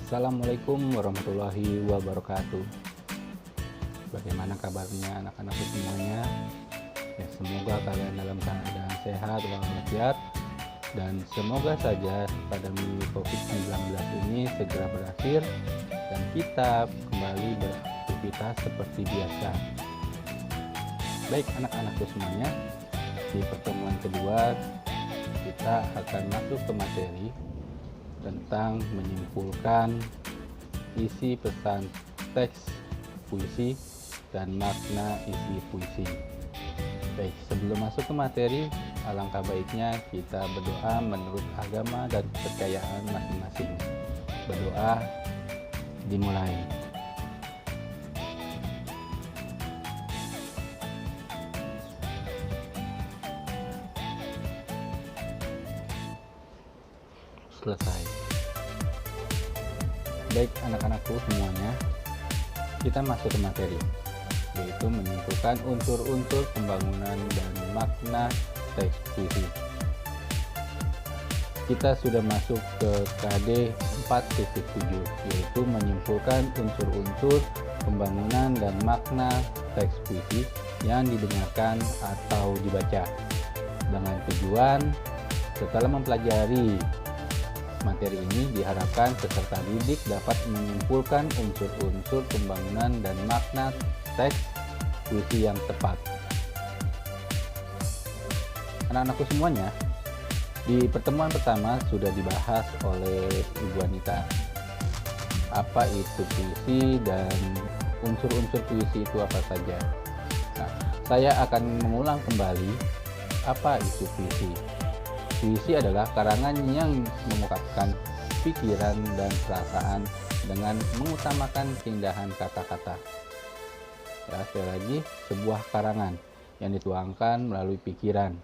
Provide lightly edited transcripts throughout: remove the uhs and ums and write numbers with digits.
Assalamualaikum warahmatullahi wabarakatuh. Bagaimana kabarnya anak-anakku semuanya? Ya, semoga kalian dalam keadaan sehat walafiat, dan semoga saja pandemi COVID-19 ini segera berakhir dan kita kembali beraktivitas seperti biasa. Baik anak-anakku semuanya, di pertemuan kedua kita akan masuk ke materi tentang menyimpulkan isi pesan teks puisi dan makna isi puisi. Baik, sebelum masuk ke materi, alangkah baiknya kita berdoa menurut agama dan kepercayaan masing-masing. Berdoa dimulai. Selesai. Baik anak-anakku semuanya, kita masuk ke materi, yaitu menyimpulkan unsur-unsur pembangunan dan makna teks puisi. Kita sudah masuk ke KD 4.7, yaitu menyimpulkan unsur-unsur pembangunan dan makna teks puisi yang didengarkan atau dibaca, dengan tujuan setelah mempelajari materi ini diharapkan peserta didik dapat menyimpulkan unsur-unsur pembangunan dan makna teks puisi yang tepat. Anak-anakku semuanya, di pertemuan pertama sudah dibahas oleh Ibu Anita apa itu puisi dan unsur-unsur puisi itu apa saja. Nah, saya akan mengulang kembali apa itu puisi. Puisi adalah karangan yang mengungkapkan pikiran dan perasaan dengan mengutamakan keindahan kata-kata. Ya, sekali lagi, sebuah karangan yang dituangkan melalui pikiran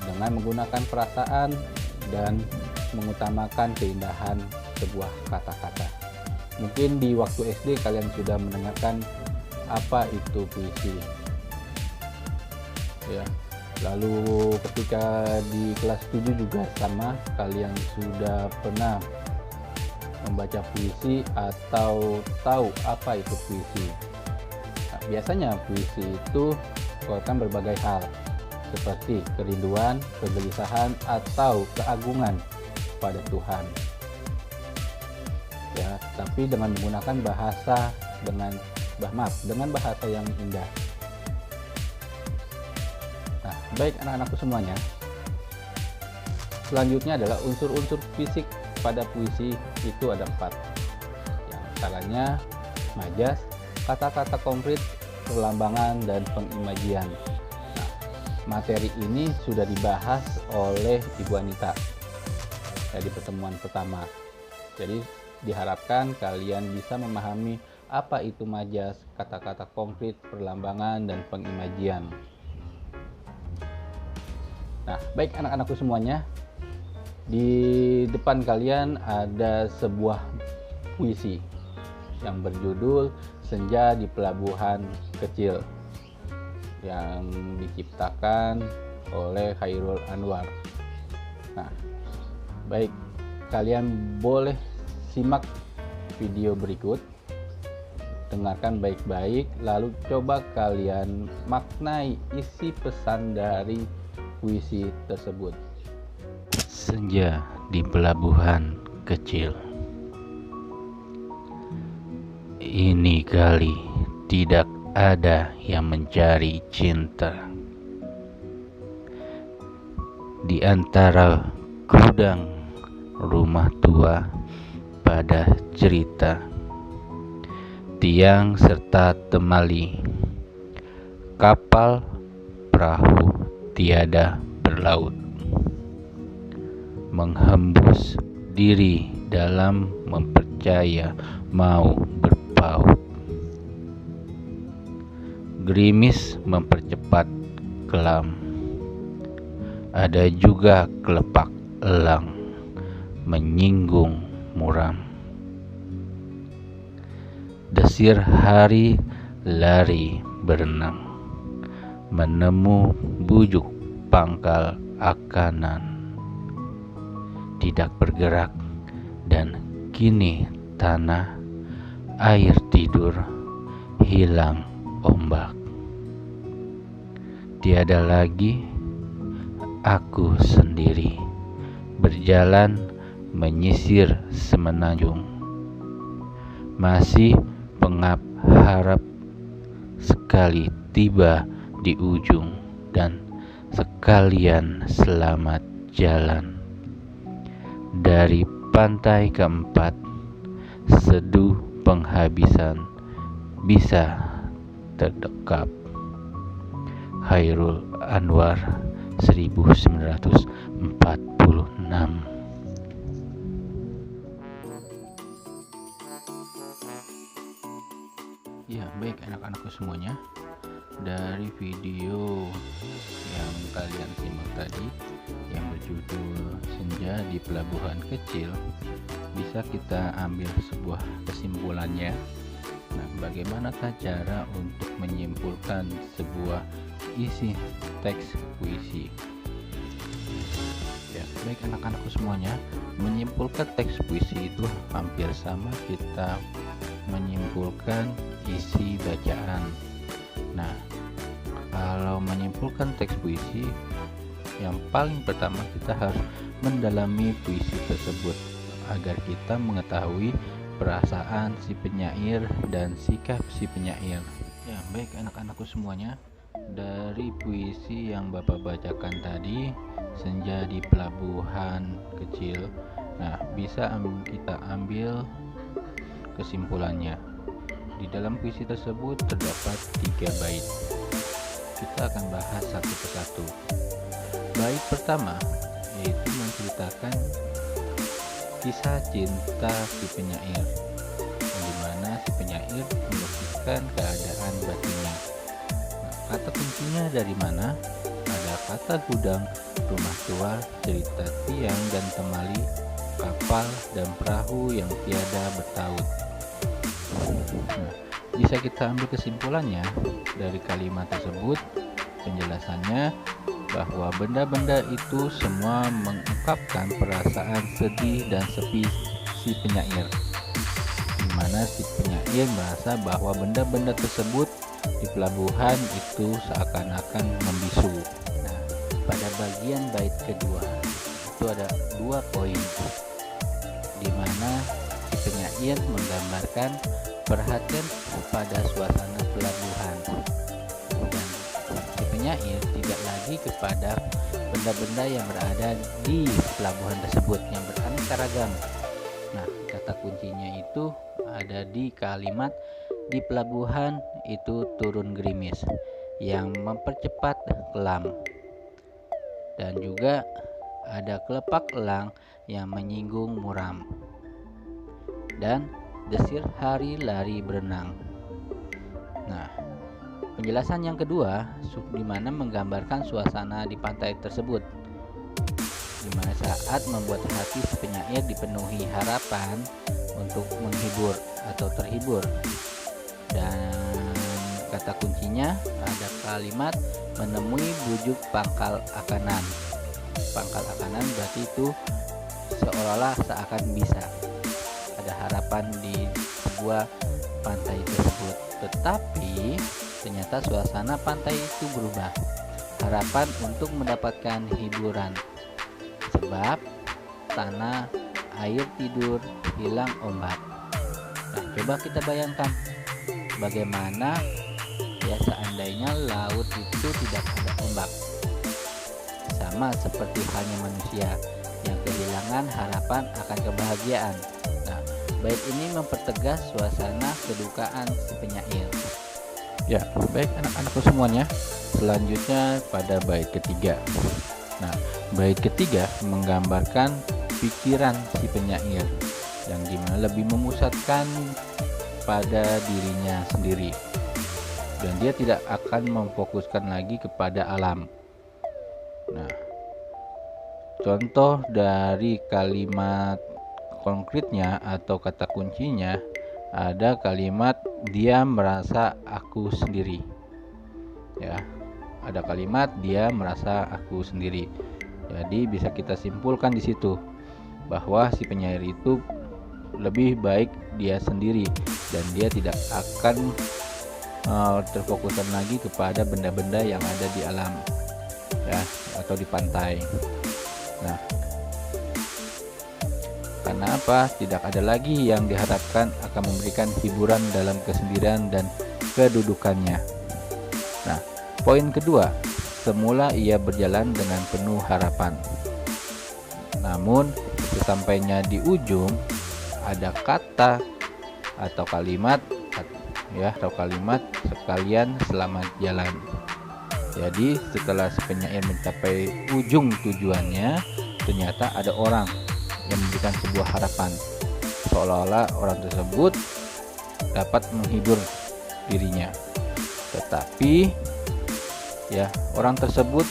dengan menggunakan perasaan dan mengutamakan keindahan sebuah kata-kata. Mungkin di waktu SD kalian sudah mendengarkan apa itu puisi. Ya. Lalu ketika di kelas 7 juga sama, kalian sudah pernah membaca puisi atau tahu apa itu puisi. Nah, biasanya puisi itu mengungkapkan berbagai hal seperti kerinduan, kegelisahan, atau keagungan pada Tuhan. Ya, tapi dengan menggunakan bahasa dengan bahasa yang indah. Baik anak-anakku semuanya, selanjutnya adalah unsur-unsur fisik pada puisi itu ada 4. Yang antaranya majas, kata-kata konkret, perlambangan, dan pengimajian. Nah, materi ini sudah dibahas oleh Ibu Anita di pertemuan pertama. Jadi diharapkan kalian bisa memahami apa itu majas, kata-kata konkret, perlambangan, dan pengimajian. Nah, baik anak-anakku semuanya, di depan kalian ada sebuah puisi yang berjudul Senja di Pelabuhan Kecil yang diciptakan oleh Khairul Anwar. Nah, baik, kalian boleh simak video berikut, dengarkan baik-baik, lalu coba kalian maknai isi pesan dari puisi tersebut. Senja di pelabuhan kecil. Ini kali tidak ada yang mencari cinta. Di antara gudang rumah tua pada cerita, tiang serta temali, kapal perahu tiada berlaut, menghembus diri dalam mempercaya mau berpaut. Gerimis mempercepat kelam, ada juga kelepak elang menyinggung muram. Desir hari lari berenang, menemu bujuk pangkal akanan, tidak bergerak dan Kini tanah air tidur hilang ombak. Tiada lagi aku sendiri berjalan menyisir semenanjung. Masih pengap harap sekali tiba di ujung dan sekalian selamat jalan. Dari pantai keempat, seduh penghabisan bisa terdekap. Khairul Anwar 1946. Ya, baik anak-anakku semuanya. Dari video yang kalian simak tadi yang berjudul Senja di Pelabuhan Kecil, bisa kita ambil sebuah kesimpulannya. Nah, bagaimanakah cara untuk menyimpulkan sebuah isi teks puisi? Ya, baik anak-anakku semuanya, menyimpulkan teks puisi itu hampir sama kita menyimpulkan isi bacaan. Nah, kalau menyimpulkan teks puisi, yang paling pertama kita harus mendalami puisi tersebut agar kita mengetahui perasaan si penyair dan sikap si penyair. Ya, baik anak-anakku semuanya, dari puisi yang Bapak bacakan tadi, Senja di Pelabuhan Kecil, nah bisa kita ambil kesimpulannya. Di dalam puisi tersebut terdapat 3 bait. Kita akan bahas satu persatu. Bait pertama yaitu menceritakan kisah cinta si penyair, di mana si penyair melukiskan keadaan batinnya. Nah, kata kuncinya dari mana? Ada kata gudang, rumah tua, cerita tiang dan temali, kapal dan perahu yang tiada bertaut. Nah, bisa kita ambil kesimpulannya dari kalimat tersebut. Penjelasannya bahwa benda-benda itu semua mengungkapkan perasaan sedih dan sepi si penyair, di mana si penyair merasa bahwa benda-benda tersebut di pelabuhan itu seakan-akan membisu. Nah, pada bagian bait kedua itu ada 2 poin, di mana si penyair menggambarkan perhatian pada suasana pelabuhan, dan si penyair tidak lagi kepada benda-benda yang berada di pelabuhan tersebut yang beraneka ragam. Nah, kata kuncinya itu ada di kalimat di pelabuhan itu turun gerimis yang mempercepat kelam, dan juga ada kelepak elang yang menyinggung muram, dan desir hari lari berenang. Nah, penjelasan yang kedua di mana menggambarkan suasana di pantai tersebut, di mana saat membuat hati si penyair dipenuhi harapan untuk menghibur atau terhibur. Dan kata kuncinya ada kalimat menemui bujuk pangkal akanan. Pangkal akanan berarti itu seolah-olah seakan bisa ada harapan di sebuah pantai tersebut, tetapi ternyata suasana pantai itu berubah. Harapan untuk mendapatkan hiburan, sebab tanah air tidur hilang ombak. Nah, coba kita bayangkan bagaimana ya seandainya laut itu tidak ada ombak. Sama seperti halnya manusia yang kehilangan harapan akan kebahagiaan. Nah, bait ini mempertegas suasana kedukaan si penyair. Ya, baik anak-anakku semuanya. Selanjutnya pada bait ketiga. Nah, bait ketiga menggambarkan pikiran si penyair yang dimana lebih memusatkan pada dirinya sendiri, dan dia tidak akan memfokuskan lagi kepada alam. Nah, contoh dari kalimat konkretnya atau kata kuncinya ada kalimat dia merasa aku sendiri. Ya, ada kalimat dia merasa aku sendiri. Jadi bisa kita simpulkan di situ bahwa si penyair itu lebih baik dia sendiri, dan dia tidak akan terfokuskan lagi kepada benda-benda yang ada di alam ya, atau di pantai. Nah, karena apa? Tidak ada lagi yang diharapkan akan memberikan hiburan dalam kesendirian dan kedudukannya. Nah, poin kedua, semula ia berjalan dengan penuh harapan. Namun, sesampainya di ujung ada kata atau kalimat sekalian selamat jalan. Jadi setelah si penyair mencapai ujung tujuannya, ternyata ada orang yang memberikan sebuah harapan, seolah-olah orang tersebut dapat menghibur dirinya. Tetapi ya, orang tersebut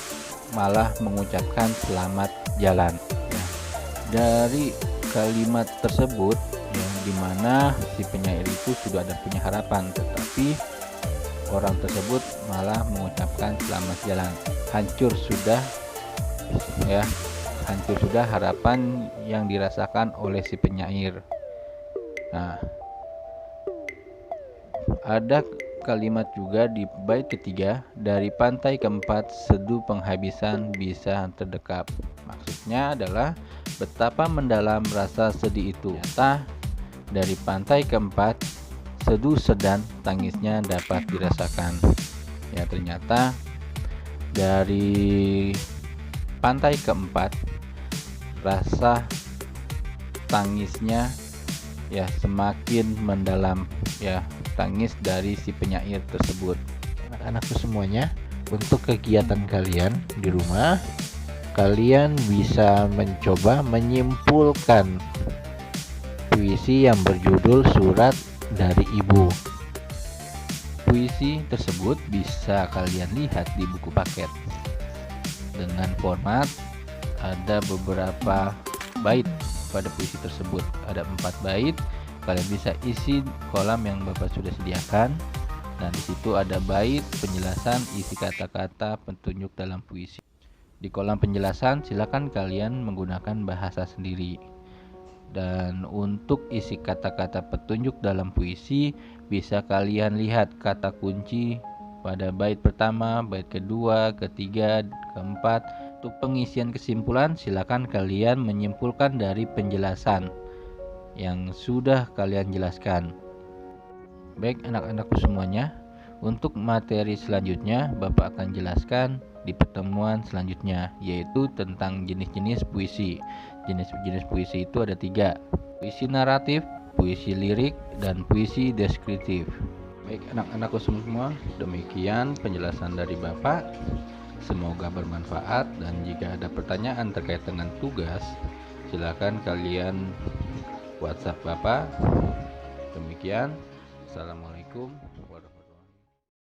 malah mengucapkan selamat jalan ya. Dari kalimat tersebut yang dimana si penyair itu sudah ada punya harapan, tetapi orang tersebut malah mengucapkan selamat jalan. Hancur sudah harapan yang dirasakan oleh si penyair. Nah, ada kalimat juga di bait ketiga, dari pantai keempat seduh penghabisan bisa terdekap. Maksudnya adalah betapa mendalam rasa sedih itu. Ternyata dari pantai keempat seduh sedan tangisnya dapat dirasakan. Ya, ternyata dari pantai keempat rasa tangisnya ya semakin mendalam ya, tangis dari si penyair tersebut. Anak-anakku semuanya, untuk kegiatan kalian di rumah, kalian bisa mencoba menyimpulkan puisi yang berjudul Surat dari Ibu. Puisi tersebut bisa kalian lihat di buku paket dengan format ada beberapa bait pada puisi tersebut. Ada 4 bait. Kalian bisa isi kolam yang Bapak sudah sediakan. Nah, di situ ada bait penjelasan isi kata-kata petunjuk dalam puisi. Di kolam penjelasan silakan kalian menggunakan bahasa sendiri. Dan untuk isi kata-kata petunjuk dalam puisi, bisa kalian lihat kata kunci pada bait pertama, bait kedua, ketiga, keempat. Untuk pengisian kesimpulan, silakan kalian menyimpulkan dari penjelasan yang sudah kalian jelaskan. Baik anak-anakku semuanya, untuk materi selanjutnya Bapak akan jelaskan di pertemuan selanjutnya, yaitu tentang jenis-jenis puisi. Jenis-jenis puisi itu ada 3, puisi naratif, puisi lirik, dan puisi deskriptif. Baik anak-anakku semua, demikian penjelasan dari Bapak. Semoga bermanfaat, dan jika ada pertanyaan terkait dengan tugas, silakan kalian WhatsApp Bapak. Demikian, Assalamualaikum